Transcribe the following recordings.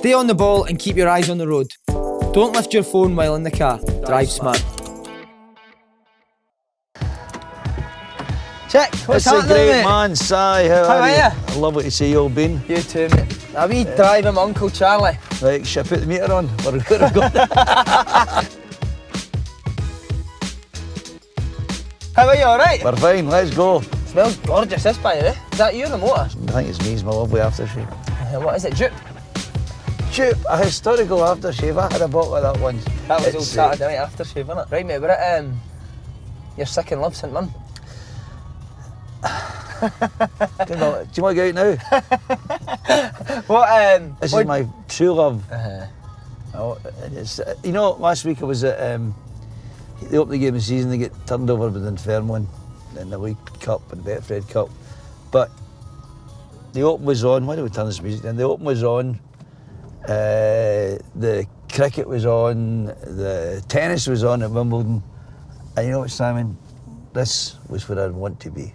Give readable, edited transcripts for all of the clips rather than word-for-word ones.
Stay on the ball and keep your eyes on the road. Don't lift your phone while in the car. Drive smart. Check, what's happening, great mate? Man, Si, how are you? ya? Lovely to see you all been. You too, mate. A wee drive with my Uncle Charlie. Right, should I put the meter on? We're good to go. How are you, alright? We're fine, let's go. Smells gorgeous, this, by the way. Is that you, the motor? I think it's me, it's my lovely aftershave. What is it, dupe? Dupe, a historical aftershave. I had a bottle of that once. That was old Saturday night aftershave, wasn't it? Right, mate, we're at your Sick and Love St Mirren. Do you want to go out now? This is my true love. Oh, you know, last week I was at the opening game of the season. They get turned over with Inferno in the League Cup and Betfred Cup, but the Open was on. Why do we turn this music down? The Open was on. The cricket was on. The tennis was on at Wimbledon. And you know what, Simon? This was where I'd want to be.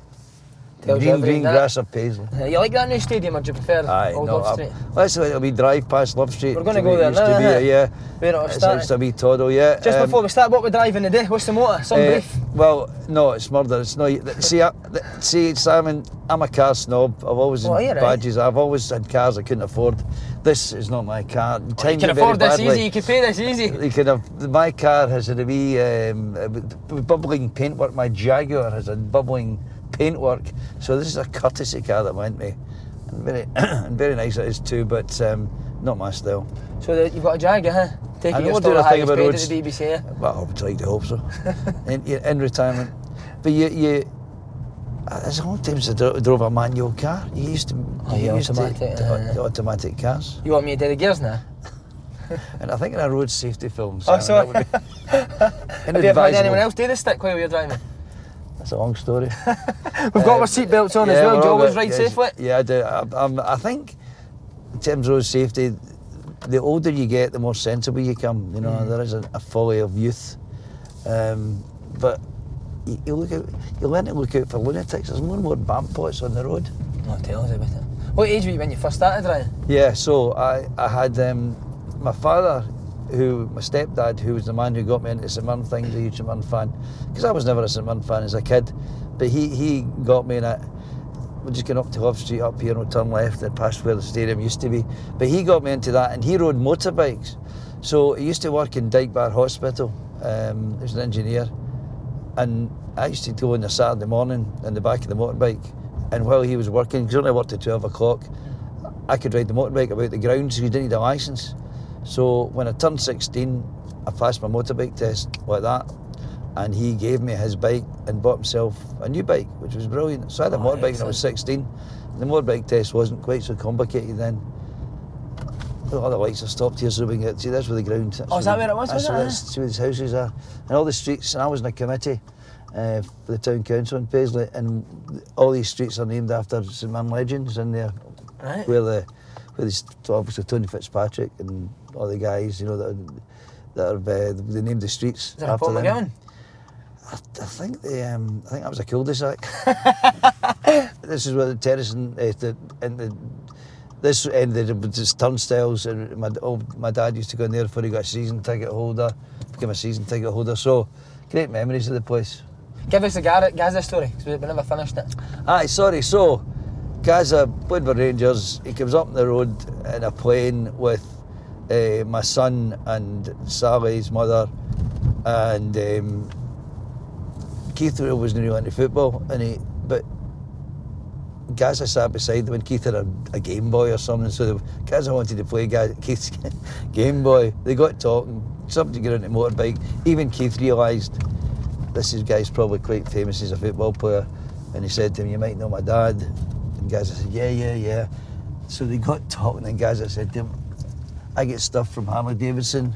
Green grass of Paisley. You like that new stadium, or do you prefer Old Love Street? Let's let we drive past Love Street. We're going to go there now, yeah. Where it started. It's a wee toddle, yeah. Just before we start, what we're driving today? What's the motor? Some brief. Well, no, it's murder. It's no. See, Simon, I'm a car snob. I've always had badges. I've always had cars I couldn't afford. This is not my car. You can afford this easy. You can pay this easy. You can have. My car has a wee bubbling paintwork. My Jaguar has a bubbling paintwork, so this is a courtesy car that went me, and very nice it is too, but not my style. So you've got a Jaguar, huh? Taking your still the highest paid at the BBC, yeah? Well, I would like to hope so. in retirement, but you. There's a long time since I drove a manual car. You used to. Automatic cars. You want me to do the gears now? And I think in a road safety film. Oh, sorry. Have you ever had anyone else do the stick while you're driving? That's a long story. We've got our seat belts on as well. Do you always ride safely? Yeah, I do. I think in terms of road safety, the older you get, the more sensible you come. You know, there is a folly of youth, but you learn to look out for lunatics. There's more and more bump pots on the road. Oh, tell us about it. What age were you when you first started driving? Yeah, so I had my father, my stepdad, who was the man who got me into St Mirren things, a huge St Mirren fan, because I was never a St Mirren fan as a kid, but he got me in it. We're just going up to Love Street up here and we'll turn left and past where the stadium used to be, but he got me into that, and he rode motorbikes. So he used to work in Dyke Bar Hospital. He was an engineer, and I used to go on a Saturday morning in the back of the motorbike, and while he was working, because he only worked at 12 o'clock, I could ride the motorbike about the grounds, so you didn't need a licence. So when I turned 16, I passed my motorbike test like that, and he gave me his bike and bought himself a new bike, which was brilliant. So I had a motorbike when I was 16. The motorbike test wasn't quite so complicated then. All the lights have stopped here so we can get, see, that's where the ground is. Oh, is that where it was? That's where his houses are. And all the streets, and I was in a committee for the town council in Paisley, and all these streets are named after St Mirren legends in there. Right. Where obviously Tony Fitzpatrick and all the guys, you know, they named the streets after them. McGowan? I think I think that was a cul-de-sac. This is where the terrace this ended with just turnstiles, and my dad used to go in there before he got a season ticket holder, became a season ticket holder. So great memories of the place. Give us the Gaza story, because we never finished it. Aye, sorry. So Gaza played for Rangers. He comes up on the road in a plane with my son and Sally's mother, and Keith wasn't really into football, but Gaza sat beside them when Keith had a Game Boy or something, so Gaza wanted to play Keith's Game Boy. They got talking, something to get on the motorbike. Even Keith realised this guy's probably quite famous as a football player, and he said to him, "You might know my dad." And Gaza said, yeah. So they got talking, and Gaza said to him, "I get stuff from Harley Davidson.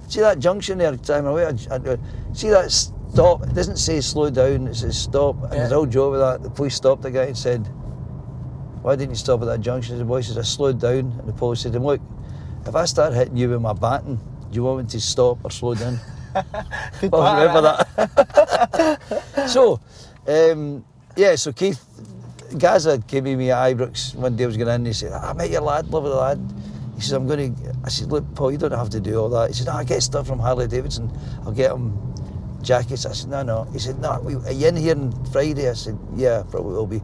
See that junction there, time away? See that stop? It doesn't say slow down, it says stop." And there's a whole joke with that. The police stopped the guy and said, "Why didn't you stop at that junction?" The boy says, "I slowed down." And the police said to him, "Look, if I start hitting you with my baton, do you want me to stop or slow down?" Well, remember that. So, so Keith, Gaza came to me at Ibrox one day. I was going in, and he said, "I met your lad, lovely lad." He says, I said, look, Paul, you don't have to do all that. He said, no, I get stuff from Harley Davidson. I'll get him jackets. I said, no. He said, no, are you in here on Friday? I said, yeah, probably will be.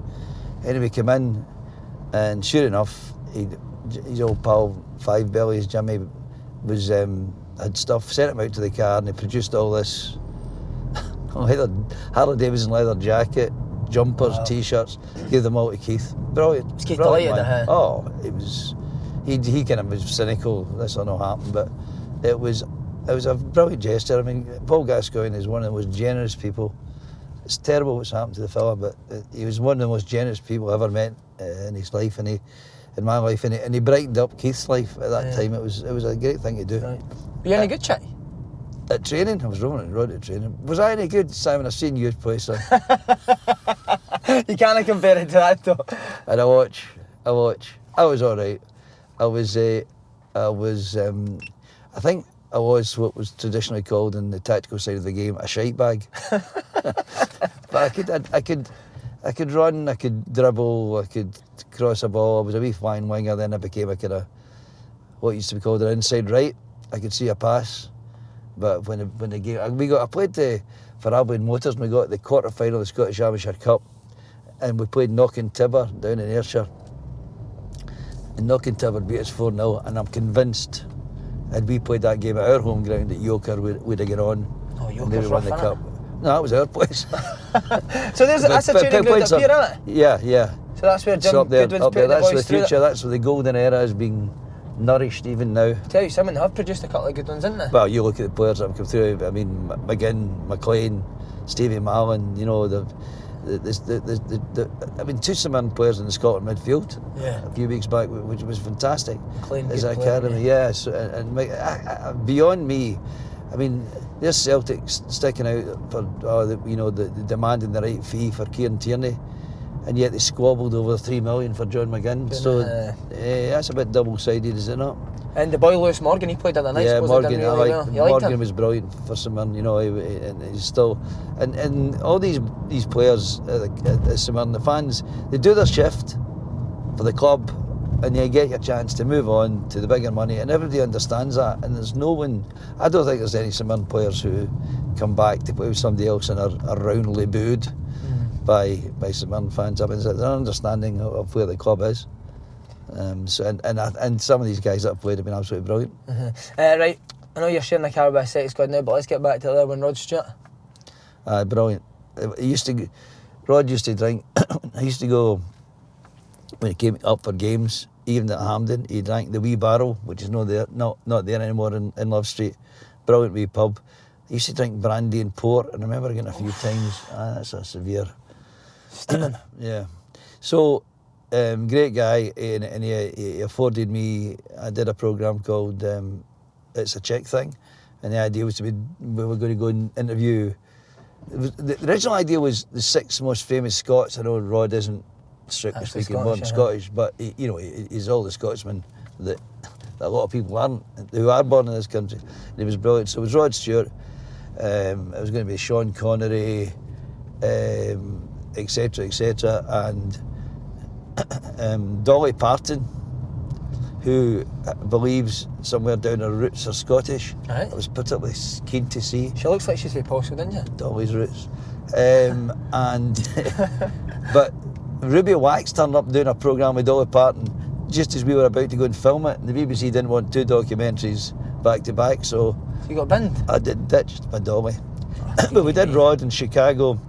Anyway, came in, and sure enough, his old pal, Five Bellies, Jimmy, was had stuff, sent him out to the car, and he produced all this Harley Davidson leather jacket, jumpers, T-shirts, gave them all to Keith. Brilliant. Was Keith delighted, Oh, it was. He kind of was cynical. This will not happen, but it was a brilliant gesture. I mean, Paul Gascoigne is one of the most generous people. It's terrible what's happened to the fella, but he was one of the most generous people I ever met in his life, and in my life, and he brightened up Keith's life at that time. It was a great thing to do. Right. Were you any good, Chitty? At training, I was rolling the road at training. Was I any good, Simon? I've seen you play, son. You can't compare it to that, though. And I watch. I was all right. I think I was what was traditionally called in the tactical side of the game a shite bag. But I could run, I could dribble, I could cross a ball. I was a wee flying winger. Then I became a kind of what used to be called an inside right. I could see a pass. But when the game, I played for Aberdeen Motors, and we got the quarter final of the Scottish Amateur Cup, and we played Knockin Tibber down in Ayrshire. And Knockin Tibber beat us 4-0, and I'm convinced had we played that game at our home ground at Yoker, we'd have got on. Oh, and they'd Yoker's won rough, the cup. No, that was our place. So that's a training ground up here, isn't it? Yeah. So that's where Jim so up there, Goodwin's putting the that's boys the through. future. That's where the golden era is being nourished even now. Tell you something, they have produced a couple of good ones, haven't they? Well, you look at the players that have come through. I mean, McGinn, McLean, Stevie Mallon. You know I mean, two St Mirren players in the Scotland midfield. Yeah. A few weeks back, which was fantastic. McLean, as good an player, academy, yeah. So, and beyond me, I mean, there's Celtic sticking out for the demanding the right fee for Kieran Tierney, and yet they squabbled over 3 million for John McGinn. So that's a bit double-sided, is it not? And the boy Lewis Morgan, he played on the night. Yeah, Morgan. Really well. Morgan was brilliant for St Mirren. You know, and he's still, and all these players at St Mirren, the fans, they do their shift for the club, and you get your chance to move on to the bigger money, and everybody understands that. And there's no one. I don't think there's any St Mirren players who come back to play with somebody else and are roundly booed by St Mirren fans. I mean, there's an understanding of where the club is. And some of these guys that have played have been absolutely brilliant. Right, I know you're sharing the car with a Sex squad now, but let's get back to the other one, Rod Stewart. Brilliant. Rod used to drink. He used to go when he came up for games, even at Hampden. He drank the Wee Barrel, which is not there anymore in Love Street. Brilliant wee pub. He used to drink brandy and port, and I remember getting a few times. That's a severe. Steaming. Yeah. So. Great guy, and he afforded me. I did a programme called It's a Chick Thing, and the idea was we were going to go and interview. The original idea was the 6 most famous Scots. I know Rod isn't strictly speaking born Scottish, but he's all the Scotsmen that a lot of people aren't, who are born in this country. And he was brilliant. So it was Rod Stewart. It was going to be Sean Connery, etc., and Dolly Parton, who believes somewhere down her roots are Scottish. Right. I was particularly keen to see. She looks like she's from Portugal, doesn't she? Dolly's roots. But Ruby Wax turned up doing a programme with Dolly Parton just as we were about to go and film it. And the BBC didn't want 2 documentaries back to back, so you got binned? I did ditched my Dolly. But we did Rod in Chicago.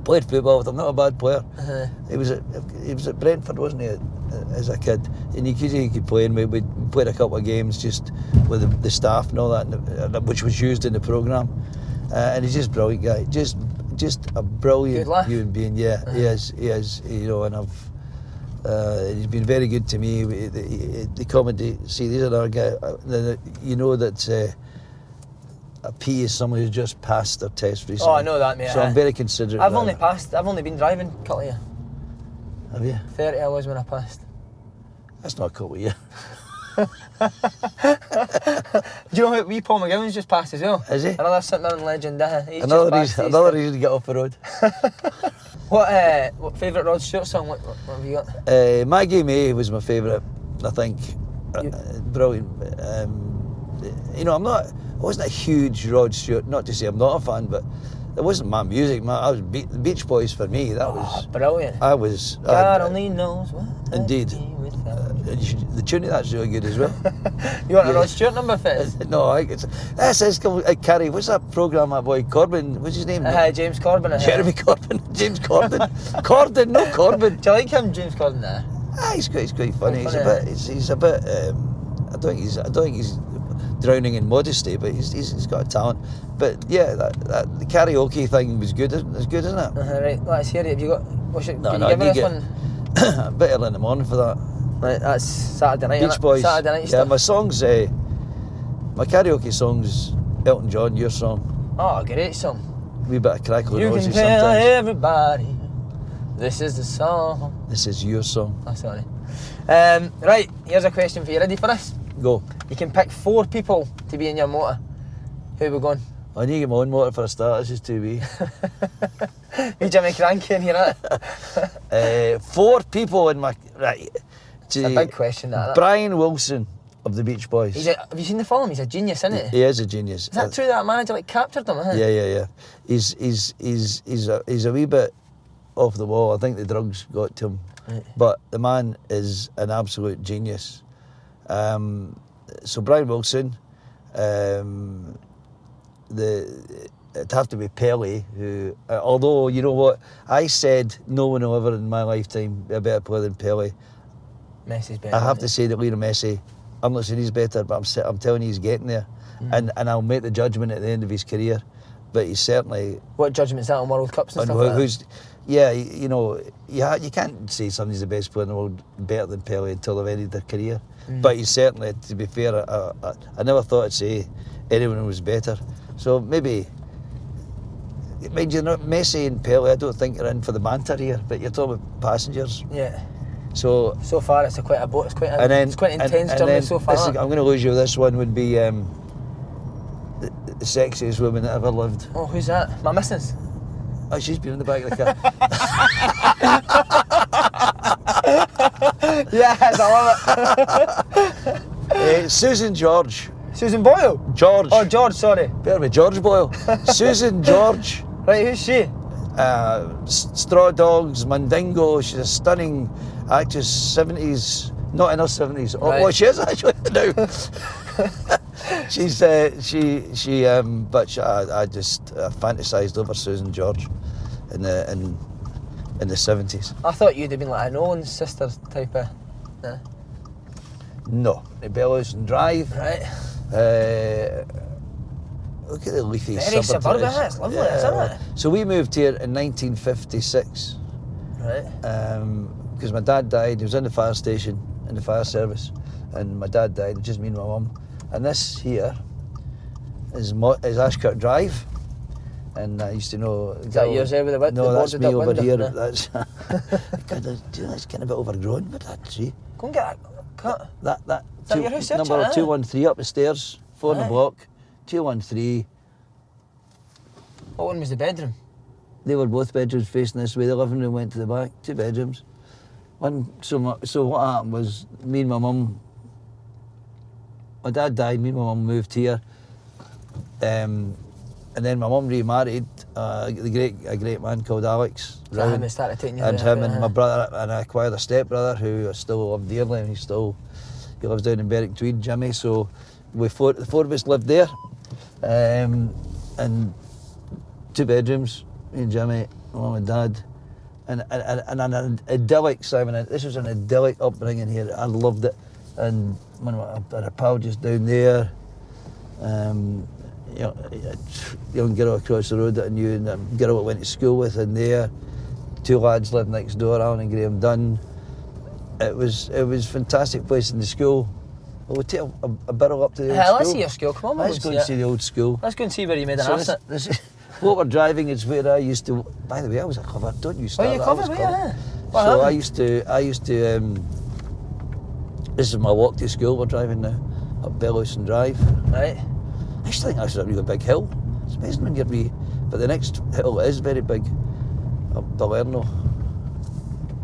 Played football with him, not a bad player. He was at Brentford, wasn't he, as a kid? And he could play, and we played a couple of games just with the staff and all that, which was used in the programme. And he's just a brilliant guy, just a brilliant human being. Yeah, he is. You know, and he's been very good to me. The comedy. See, these are our guy. You know that. A P is someone who's just passed their test recently. Oh, I know that, mate. So I'm very considerate. I've only been driving a couple of years. Have you? 30 I was when I passed. That's not a couple of years. Do you know what wee Paul McGowan's just passed as well? Is he? Another St Mirren legend. He's another just reason to get off the road. What favourite Rod Stewart song? What have you got? Maggie May was my favourite, I think. Brilliant. You know, I wasn't a huge Rod Stewart, not to say I'm not a fan, but it wasn't my music. I was the Beach Boys for me. That was brilliant. I was. God only knows what. Indeed. The tune of that's really good as well. You want a Rod Stewart number, Fizz? No, this is Carrie. What's that programme? That boy Corbyn. What's his name? James Corbyn. Jeremy Corbyn. James Corden. Corden, no Corbyn. Do you like him, James Corden? He's quite funny. He's a bit. I don't think he's drowning in modesty, but he's got a talent. But yeah, that the karaoke thing was good. It's good, isn't it? Right, let's hear it. Have you got? Can you give me this one? A bit early in the morning for that. Right, that's Saturday night. Beach Boys. Saturday night stuff. Yeah, my songs. My karaoke songs. Elton John, your song. Oh, great song. Wee bit of crackle and You noisy can tell sometimes. everybody this is the song. This is your song. Oh, sorry. Right, here's a question for you. Ready for this? Go. You can pick 4 people to be in your motor. Who are we going? I need to get my own motor for a start. This is too wee. You Jimmy Cranky in here, innit? 4 people in my right. It's a big question, that. Brian Wilson of the Beach Boys. Have you seen the film? He's a genius, isn't he? He is a genius. Is that true that manager captured him? Isn't it? Yeah. He's a wee bit off the wall. I think the drugs got to him, Right. but the man is an absolute genius. So Brian Wilson, it'd have to be Pelé, who, although you know what, I said no one will ever in my lifetime be a better player than Pelé. Messi's better. I have to say that Lionel Messi, I'm not saying he's better, but I'm telling you he's getting there. And I'll make the judgment at the end of his career. But he's certainly... What judgment's that on World Cups and stuff like that? Yeah, you know, you can't say somebody's the best player in the world better than Pelé until they've ended their career. But he's certainly, to be fair, I never thought I'd say anyone was better. So maybe... Mind you, Messi and Pelé, I don't think are in for the banter here, but you're talking about passengers. Yeah. So far, it's quite an intense journey so far. I'm going to lose you. This one would be the sexiest woman that ever lived. Oh, who's that? My missus. Oh, she's been in the back of the car. Yes, I love it. Susan George. Susan Boyle? George. Oh, George, sorry. Better be George Boyle. Susan George. Right, who's she? Straw Dogs, Mandingo. She's a stunning actress, 70s, not in her 70s. Oh, Right. well, she is actually now. I just fantasised over Susan George in the 70s. I thought you'd have been like an Owen sister type of... Nah. No, Rebellious and Drive. Right. Look at the leafy Very suburban, it is. it's lovely, isn't it? So we moved here in 1956. Right. Because my dad died. He was in the fire station, in the fire service, and my dad died, just me and my mum. And this here is Ashkirk Drive, and I used to know... Is that yours there with the No, that's me over window? here. No. That's... That's getting a bit overgrown, but that's, see? Go and get a cut. That Is that your house there, number Chat? 213 up the stairs, 4 in the Right. block, 213. What one was the bedroom? They were both bedrooms facing this way. The living room went to the back, 2 bedrooms. So what happened was, me and my mum, my dad died, me and my mum moved here, and then my mum remarried a great man called Alex. Is that him that started taking you And there? him and my brother, and I acquired a stepbrother who I still love dearly, and he lives down in Berwick Tweed, Jimmy. So the 4 of us lived there, and 2 bedrooms, me and Jimmy, my mum and dad, and an idyllic, Simon. This was an idyllic upbringing here. I loved it, and I had a pal just down there. You know, a young girl across the road that I knew, and a girl I went to school with in there. 2 lads lived next door, Alan and Graham Dunn. It was a fantastic place in the school. We'll take a barrel up to the old school. Let's see your school. Come on, Let's go and see the old school. Let's go and see where you made an arse. This is what we're driving is where I used to. By the way, I was a cover. Don't you start? Oh, you that, covered, I was yeah. So I used to. This is my walk to school. We're driving now up Bellowson Drive. Right. I used to think that's a really big hill. It's amazing when you're wee, but the next hill is very big. Up Balerno.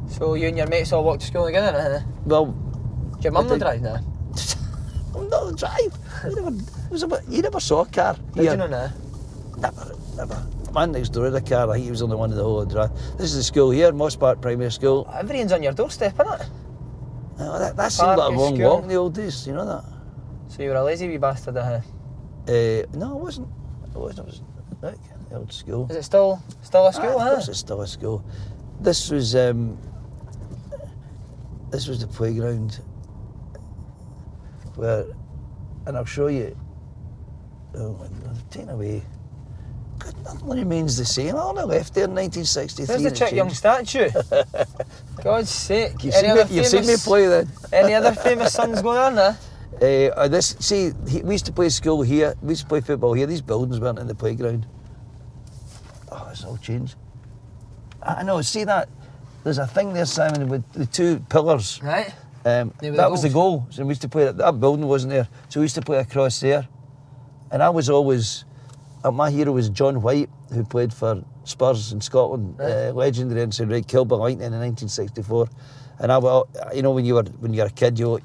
So you and your mates all walk to school together, Well, Do your mum not drive now? I'm not on drive. You never saw a car Did here. you know now? Never. Man next door had a car. I think he was the only one in the whole of drive. This is the school here, Moss Park Primary School. Everything's on your doorstep, innit? That seemed like a Park, long school. walk in the old days, you know that? So you were a lazy wee bastard, No, I wasn't. I was like the old school. Is it still a school, Of course huh? it's still a school. This was the playground where, and I'll show you. Oh, I've taken away. God, nothing remains the same. I only left there in 1963. There's the chick young statue. God's sake. You've seen me play then. Any other famous sons going on there? We used to play school here. We used to play football here. These buildings weren't in the playground. Oh, it's all changed. I know. See that? There's a thing there, Simon, with the two pillars. Right. That was the goal. So we used to play. That building wasn't there, so we used to play across there. And I was always. My hero was John White, who played for Spurs in Scotland, Right. legendary and said, right, killed by lightning in 1964. And I, when you're a kid, you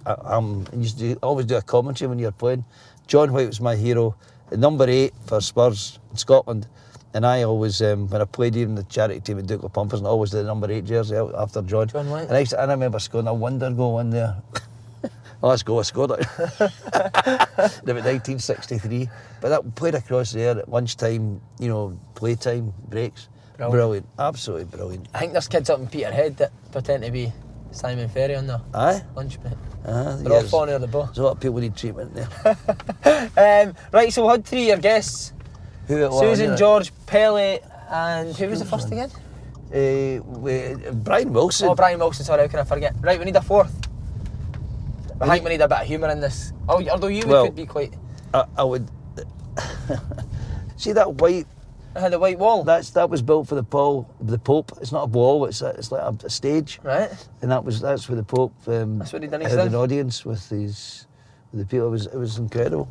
used to always do a commentary when you're playing. John White was my hero, number 8 for Spurs in Scotland. And I always, when I played here in the charity team at Duke of Pumpers, and I always did the number 8 jersey out after John. John White. And I remember scoring a wonder goal in there. Oh, let's go, I scored it. In about 1963. But that played across there at lunchtime, playtime, breaks. Brilliant. Absolutely brilliant. I think there's kids up in Peterhead that pretend to be Simon Ferry on their Aye? lunch break. They're They're all falling out of the ball. There's a lot of people need treatment there. Right, so we had 3 of your guests. Who it was? Susan, George, Pele, and who was the first again? Brian Wilson. Oh, Brian Wilson, sorry, how can I forget? Right, we need a 4th. I think we need a bit of humour in this. Oh, although you could be quite... I would... See that white... The white wall? That was built for the Pope. It's not a wall, it's like a stage. Right. And that's where the Pope That's what he done. had an audience with the people. It was incredible.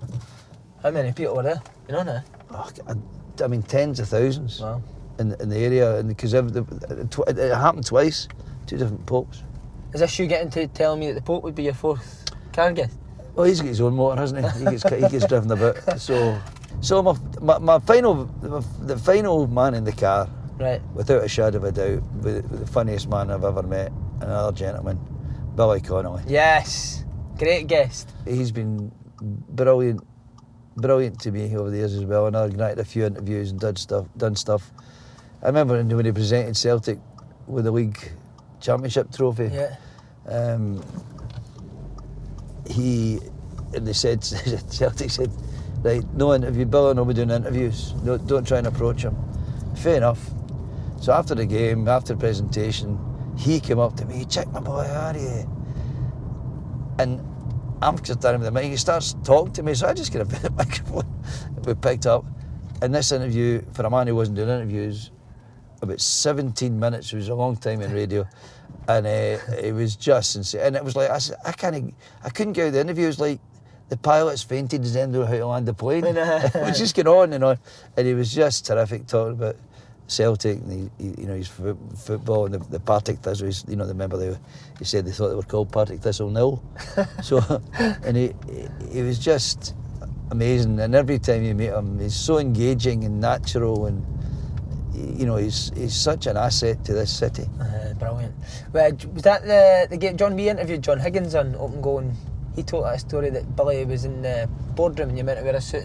How many people were there? You know now? Oh, I mean, tens of thousands. Wow. In the area, and because it happened twice, 2 different popes. Is this you getting to tell me that the Pope would be your 4th car guest? Well, he's got his own motor, hasn't he? He gets driven about. So my the final man in the car, Right. without a shadow of a doubt, with the funniest man I've ever met, another gentleman, Billy Connolly. Yes. Great guest. He's been brilliant to me over the years as well, and I've granted a few interviews and done stuff. I remember when he presented Celtic with the league championship trophy. Yeah. They said, Celtic said, right, no interview, Billy will be doing interviews, no, don't try and approach him. Fair enough. So after the game, after the presentation, he came up to me, check my boy, how are you? And I'm just standing with the mic, he starts talking to me, so I just get a bit of microphone we picked up. And this interview, for a man who wasn't doing interviews, about 17 minutes, it was a long time in radio, and it was just insane. And it was like, I said, I couldn't get out the interview. It was like the pilot's fainted, he didn't know how to land the plane. It was just going on and on, and he was just terrific talking about Celtic and his football and the Partick Thistles. He said they thought they were called Partick Thistle Nil. So, and he was just amazing. And every time you meet him, he's so engaging and natural, and he's such an asset to this city. Brilliant. Well, was that the game? John, we interviewed John Higgins on Open Goal, and he told that story that Billy was in the boardroom and you meant to wear a suit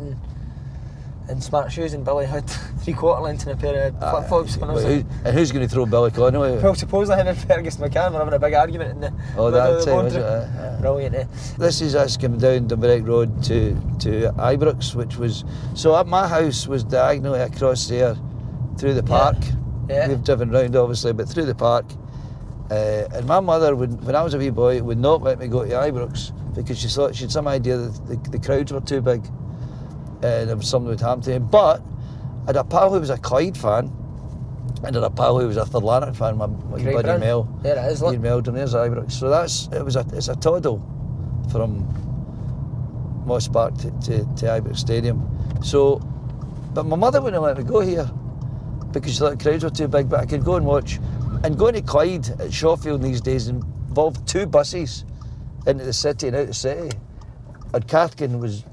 and smart shoes, and Billy had 3/4 length and a pair of flip-flops. And who's going to throw Billy Connolly? Well, supposedly him and Fergus McCann were having a big argument in the was it? boardroom. Brilliant, eh? This is us coming down Dumbarton Road to Ibrox, which was... So my house was diagonally across there through the park. Yeah. We've driven round, obviously, but through the park. And my mother, when I was a wee boy, would not let me go to Ibrox because she thought she had some idea that the crowds were too big and there was something would happen to him. But I had a pal who was a Clyde fan, and I had a pal who was a Third Lanark fan, my buddy Mel. There it is, look. Mel down there's Ibrox. So it's a toddle from Moss Park to Ibrox Stadium. So, but my mother wouldn't let me go here because she thought the crowds were too big, but I could go and watch. And going to Clyde at Shawfield these days involved 2 buses into the city and out the city. And Cathkin was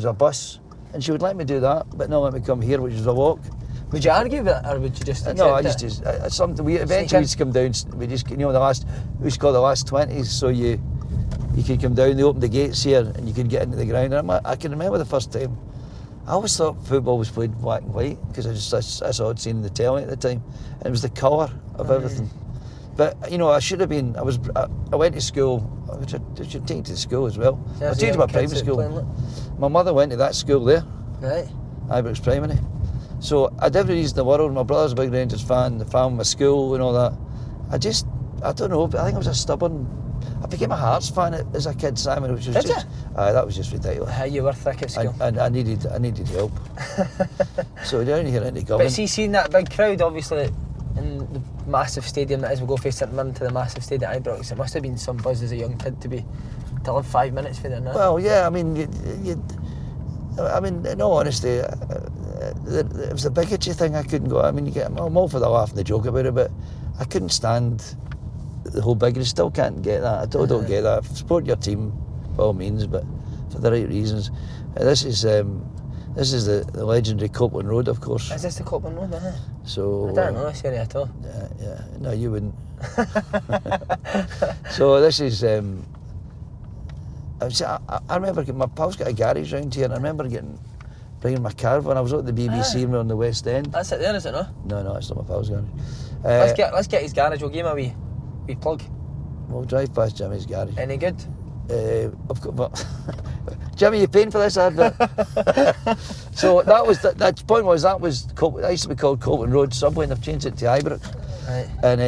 a bus, and she would let me do that, but not let me come here, which is a walk. Would you argue with it, or would you just accept No, I it? just something. We eventually used to come down. We just, the last, we used to call the last 20s. So you could come down. They opened the gates here, and you could get into the ground. And I can remember the first time. I always thought football was played black and white because I saw it seen in the telly at the time, and it was the colour of everything. But I should have been. I went to school, which I should take to school as well. Yeah, I changed my private school. My mother went to that school there, Right. Ibrox Primary. So I had every reason in the world. My brother's a big Rangers fan, the family, my school and all that. I don't know, but I think I was a stubborn. I became a Hearts fan as a kid, Simon, which was Did just. That was just ridiculous. You were thick at school. And I needed help. So down here in the government. But see, seeing that big crowd, obviously, in the massive stadium that is, we'll go from St Mirren to the massive stadium at Ibrox, it must have been some buzz as a young kid to live 5 minutes for there. Well, yeah, I mean, in all honesty, it was the bigotry thing I couldn't go. I mean, I'm all for the laugh and the joke about it, but I couldn't stand the whole bigotry. Still can't get that. I don't get that. Support your team by all means, but for the right reasons. This is the legendary Copeland Road, of course. Is this the Copeland Road? So I don't know this area at all. Yeah. No, you wouldn't. So this is. I remember my pal's got a garage round here, and I remember bringing my car when I was at the BBC on the West End. That's it there, is it, no? No, it's not my pal's garage. Let's get his garage. We'll give him a wee plug. We'll drive past Jimmy's garage. Any good? I've got, Jimmy, you paying for this advert? So that point was that used to be called Copeland Road Subway, and they've changed it to Ibrox. Right. And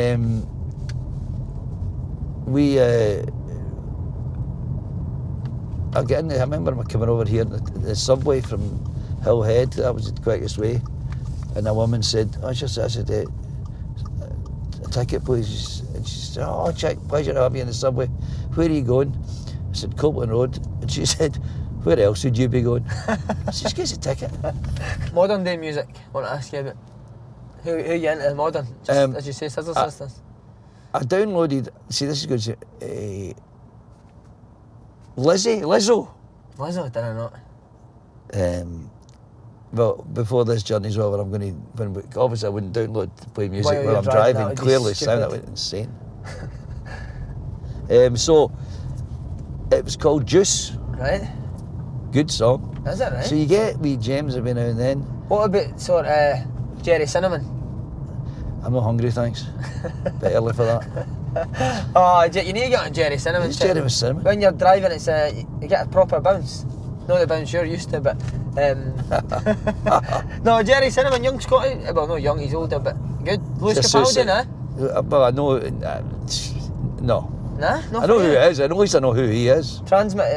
I remember coming over here, the subway from Hillhead, that was the quickest way, and a woman said, I said, a ticket please, and she said, oh, check, pleasure to have you in the subway. Where are you going? I said, Copeland Road, and she said, where else would you be going? I said, get a ticket. Modern day music, I want to ask you about. Who you into modern? Just, as you say, Scissor Sisters. I downloaded, see this is good, Lizzo, did I not? Well, before this journey's over, I'm going to. Obviously, I wouldn't download to play music While while I'm you're driving. Clearly, that went insane. So, it was called Juice. Right. Good song. Is it right? So you get wee gems every now and then. What about sort of Jerry Cinnamon? I'm not hungry, thanks. Bit early for that. Oh, you need to get on Jerry Cinnamon. It's Jerry with cinnamon. When you're driving, it's you get a proper bounce. Not the bounce you're used to, but no, Jerry Cinnamon, young Scotty. Well, no, young, he's older, but good. Lewis Capaldi, nah? Well, I know. No. Nah, no. I know who he is. At least I know who he is. Transmit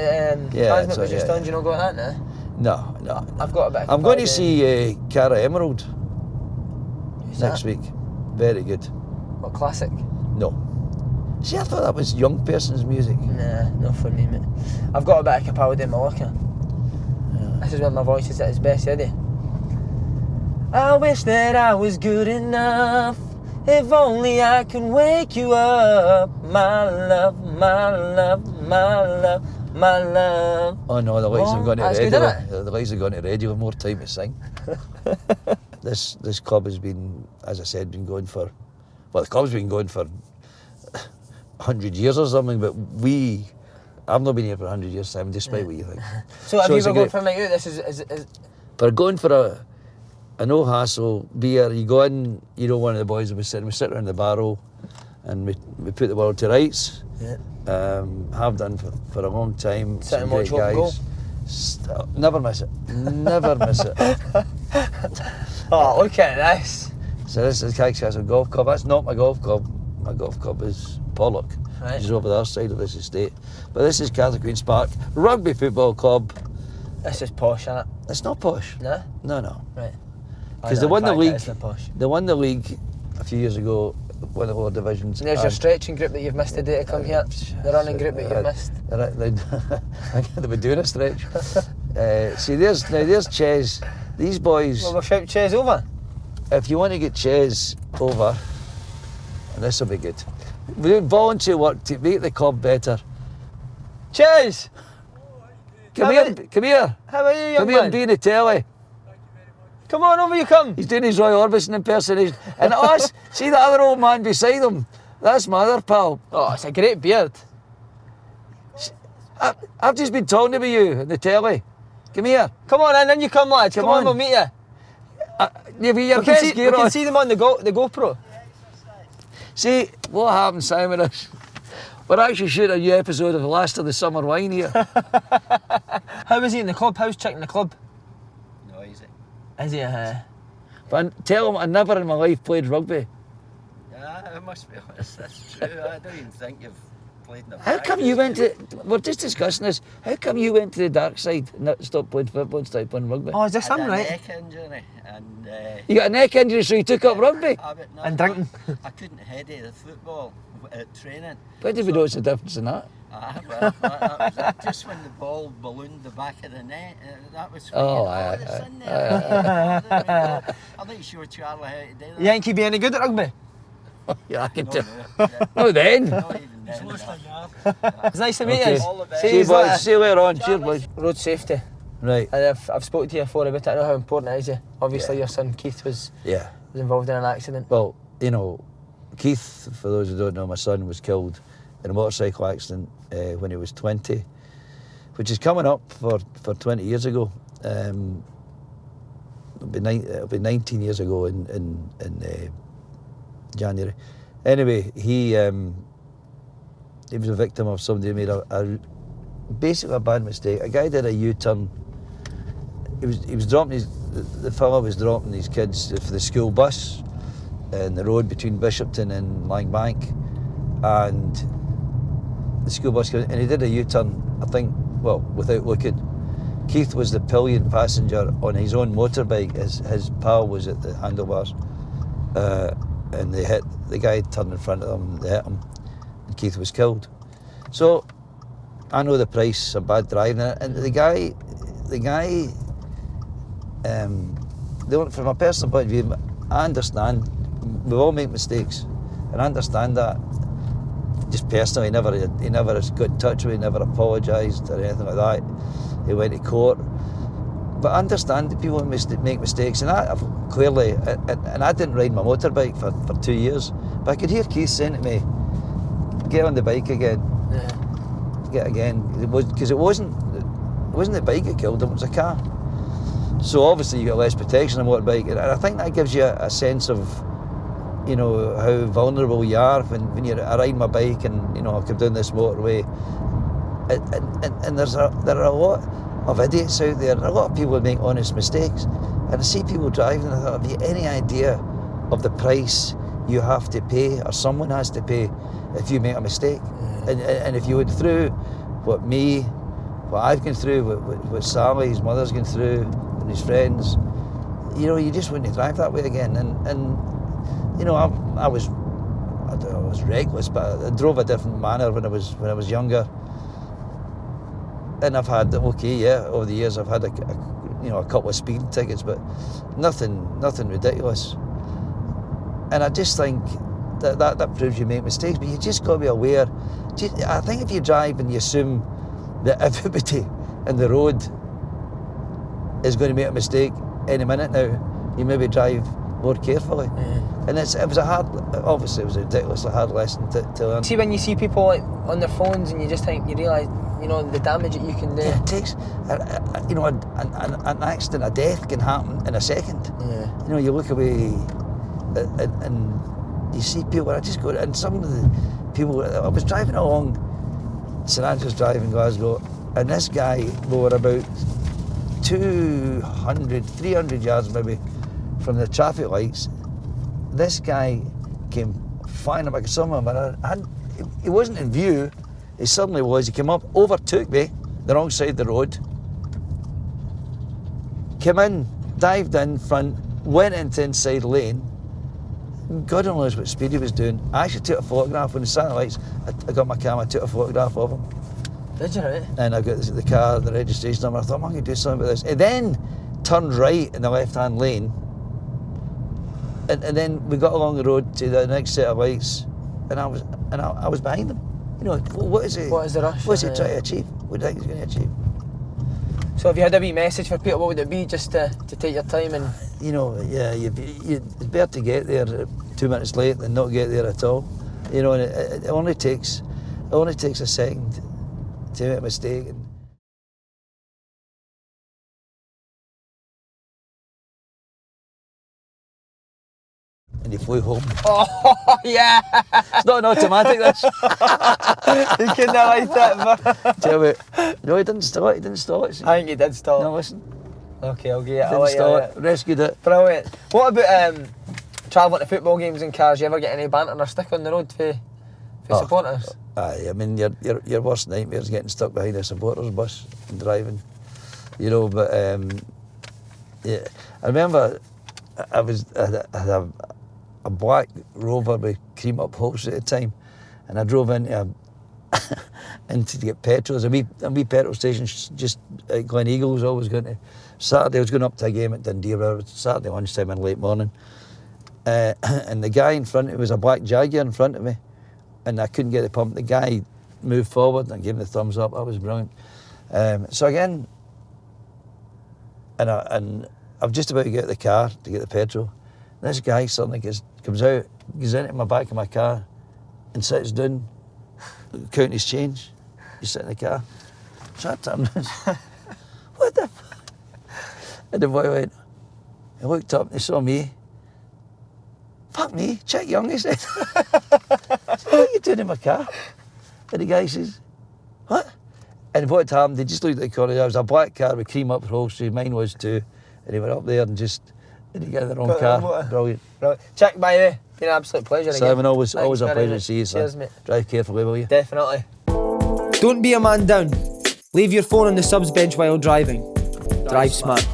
was just on. Do you not got that, nah? No. I've got a bit. I'm going to see Cara Emerald Who's next that? week. Very good. What, classic? No. See, I thought that was young person's music. Nah, not for me, mate. I've got a bit of Capaldi in my locker. Yeah. This is when my voice is at its best, Eddie. I wish that I was good enough. If only I could wake you up. My love, my love, my love, my love. Oh no, the lights have gone to that's radio. good, isn't it? The lights have gone to radio. More time to sing. This club has been, as I said, the club's been going for 100 years or something, but I've not been here for 100 years, Simon, despite what you think. So if you were going for a night out, this is We're going for a no hassle beer. You go in, one of the boys will be sitting, we sit around the barrel and we put the world to rights. Yeah. Have done for a long time. Sit and Some watch great Hope guys. Never miss it. Never miss it. Oh, look at this. So this is Castle Golf Club. That's not my golf club. My golf club is Pollock, Right. which is over the other side of this estate. But this is Castle Queen's Park Rugby Football Club. This is posh, isn't it? It's not posh. No? No. Right. Because they won the league. It's not posh. They won the league a few years ago, won the lower divisions. And there's your stretching group that you've missed today to come here. The running group that you've missed. They were doing a stretch. See, there's Ches. These boys. Well, we'll shout Ches over. If you want to get Ches over, and this will be good. We're doing volunteer work to make the club better. Ches! Come here. How are you, young Come here and man? be in the telly. Come on, over you come. He's doing his Roy Orbison impersonation. And us, see the other old man beside him? That's my other pal. Oh, it's a great beard. I've just been talking about you in the telly. Come here. Come on in you come, lads. Come on, we'll meet you. You've got your We can, best see, gear we can on. see them on the GoPro. See, what happened, Simon, is we're actually shooting a new episode of The Last of the Summer Wine here. How is he in the club? How's Chick in the club? Noisy. Is he? But tell him I never in my life played rugby. Yeah, I must be honest, that's true. I don't even think you've played in the How come you went to, we're just discussing this, how come you went to the dark side and not stopped playing football and started playing rugby? Oh, is this I him, had a right? neck injury and... You got a neck injury so you took up rugby? And drinking. I couldn't heady the football at training. Why did we notice the difference in that? Well, that was it. Just when the ball ballooned the back of the net, that was when Oh, it's in there. I'm not sure Charlie how to do that. You think he'd be any good at rugby? Yeah, I can No, tell. no, No then. not even then. It's nice to meet Okay. you. All the best. See you boys, see you later on. Cheers boys. Road safety. Right, And I've spoken to you before about it. I know how important it is. Obviously, your son Keith was yeah. involved in an accident. Well, you know, Keith, for those who don't know, my son was killed in a motorcycle accident when he was 20, which is coming up for 20 years ago. It'll be 19 years ago in January. Anyway, he was a victim of somebody who made basically a bad mistake. A guy did a U-turn. He was dropping the fellow was dropping his kids for the school bus in the road between Bishopton and Langbank, and the school bus came, and he did a U-turn, I think, well, without looking. Keith was the pillion passenger on his own motorbike. His pal was at the handlebars, and they hit the guy, turned in front of them, they hit him, and Keith was killed. So I know the price of bad driving, and the guy, from a personal point of view, I understand. We all make mistakes, and I understand that. Just personally, he never has got in touch with me, never apologised or anything like that. He went to court. But I understand that people make mistakes, and I clearly, and I didn't ride my motorbike for 2 years, but I could hear Keith saying to me, get on the bike again. Yeah. Get again. Because it wasn't the bike that killed him, it was a car. So obviously you got less protection on a motorbike, and I think that gives you a sense of, you know, how vulnerable you are when you're riding my bike and, you know, I come down this motorway. And there are a lot of idiots out there, and a lot of people who make honest mistakes. And I see people driving, and I thought, have you any idea of the price you have to pay, or someone has to pay, if you make a mistake? And if you went through what I've gone through, what Sally, his mother's gone through, and his friends, you know, you just wouldn't drive that way again. And you know, I was reckless, but I drove a different manner when I was younger. And I've had, over the years I've had a couple of speeding tickets, but nothing ridiculous. And I just think that proves you make mistakes, but you just got to be aware. I think if you drive and you assume that everybody in the road is going to make a mistake any minute now, you maybe drive more carefully. And it was obviously it was a ridiculously hard lesson to learn. See, when you see people like on their phones and you realise, you know, the damage that you can do. Yeah, it takes, an accident, a death can happen in a second. Yeah. You know, you look away and you see people, I just go, and some of the people, I was driving along St Andrews Drive in Glasgow, and this guy, we were about 200, 300 yards maybe from the traffic lights. This guy came flying back somewhere, but he wasn't in view. He suddenly was. He came up, overtook me, the wrong side of the road, came in, dived in front, went into inside lane. God only knows what speed he was doing. I actually took a photograph when he sat in the lights. I got my camera, I took a photograph of him. Did you, right? And I got the car, the registration number. I thought, I'm going to do something about this. He then turned right in the left-hand lane. And then we got along the road to the next set of lights, and I was behind him. You know, what is it? What is the rush? What's he trying to achieve? What do you think he's going to achieve? So if you had a wee message for people, what would it be? Just to take your time and... You know, yeah, it's better to get there 2 minutes late than not get there at all. You know, and it only takes a second to make a mistake. And you flew home. Oh, yeah! It's not an automatic, this. You couldn't have liked that, Tell me, no, he didn't stall it. I think he did stall. No, listen. Okay, I'll get it. Didn't stall it. Rescued it. Brilliant. What about travelling to football games in cars? You ever get any banter or stick on the road for supporters? Aye, I mean, your worst nightmare is getting stuck behind a supporters bus and driving. You know, but yeah, I remember I had a black Rover with cream upholstery at the time, and I drove into to get petrol. There's a wee petrol station just at Glen Eagle. Was always going to Saturday. I was going up to a game at Dundee around Saturday lunchtime in late morning, and the guy in front of me was a black Jaguar in front of me, and I couldn't get the pump. The guy moved forward and I gave him the thumbs up. That was brilliant. So again, and I'm just about to get the car to get the petrol. This guy suddenly comes out, goes into my back of my car and sits down, counting his change. He's sitting in the car. So I turned around, what the fuck? And the boy went, he looked up and he saw me. Fuck me, check young, he said. What are you doing in my car? And the guy says, what? And what happened, they just looked at the corner. There was a black car with cream upholstery, mine was too. And he went up there and he got in the wrong car. Brilliant. Check, by the way, been an absolute pleasure. Simon, always a very pleasure to much. see you, son. Cheers, mate. Drive carefully, will you? Definitely. Don't be a man down. Leave your phone on the subs bench while driving. Drive smart.